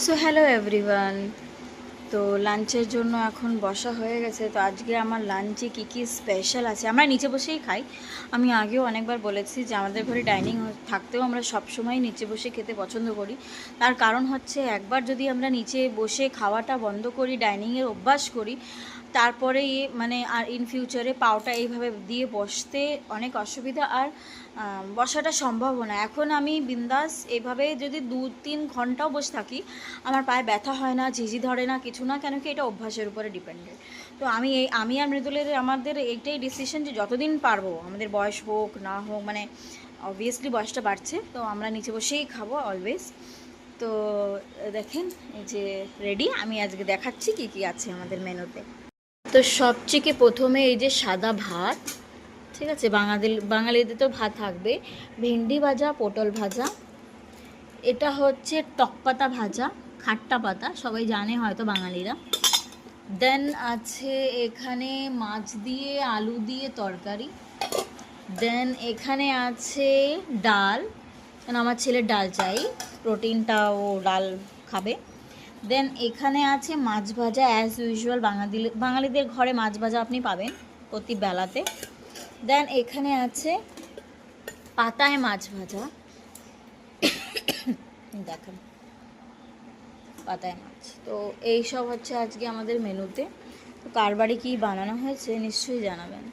So hello everyone. তো লাঞ্চের জন্য এখন বসা হয়ে গেছে। তো আজকে আমার লাঞ্চে কী কী স্পেশাল আছে, আমরা নিচে বসেই খাই। আমি আগেও অনেকবার বলেছি যে আমাদের ঘরে ডাইনিং থাকতেও আমরা সবসময় নিচে বসে খেতে পছন্দ করি। তার কারণ হচ্ছে একবার যদি আমরা নিচে বসে খাওয়াটা বন্ধ করি, ডাইনিংয়ের অভ্যাস করি, তারপরে মানে আর ইন ফিউচারে পাওটা এইভাবে দিয়ে বসতে অনেক অসুবিধা, আর বসাটা সম্ভব না। এখন আমি বিন্দাস এইভাবে যদি 2-3 ঘন্টাও বসে থাকি, আমার পায়ে ব্যথা হয় না, ঝিঝি ধরে না, কিছু না। কেন কি এটা অভ্যাসের উপরে ডিপেন্ডেন্ট। তো আমি আর মৃদুলের আমাদের এইটাই ডিসিশন যে যতদিন পারবো, আমাদের বয়স হোক না হোক, মানে অবভিয়াসলি বয়সটা বাড়ছে, তো আমরা নিচে বসেই খাবো অলওয়েজ। তো দেখেন এই যে রেডি, আমি আজকে দেখাচ্ছি কী কী আছে আমাদের মেনুতে। তো সবচেয়ে প্রথমে এই যে সাদা ভাত, ঠিক আছে, বাঙালিদের তো ভাত থাকবে। ভেন্ডি ভাজা, পটল ভাজা, এটা হচ্ছে টকপাতা ভাজা, খাট্টা পাতা, সবাই জানে হয়তো বাঙালিরা। দেন আছে এখানে মাছ দিয়ে আলু দিয়ে তরকারি। দেন এখানে আছে ডাল, কারণ আমার ছেলের ডাল চাই, প্রোটিনটা ও ডাল খাবে। দেন এখানে আছে মাছ ভাজা, অ্যাজ ইউজুয়াল বাঙালিদের ঘরে মাছ ভাজা আপনি পাবেন প্রতি বেলাতে। দেন এখানে আছে পাতায় মাছ ভাজা, দেখেন পাতায় মাছ। তো এই সব হচ্ছে আজকে আমাদের মেনুতে। তো কার বাড়ি কী বানানো হয়েছে নিশ্চয়ই জানাবেন।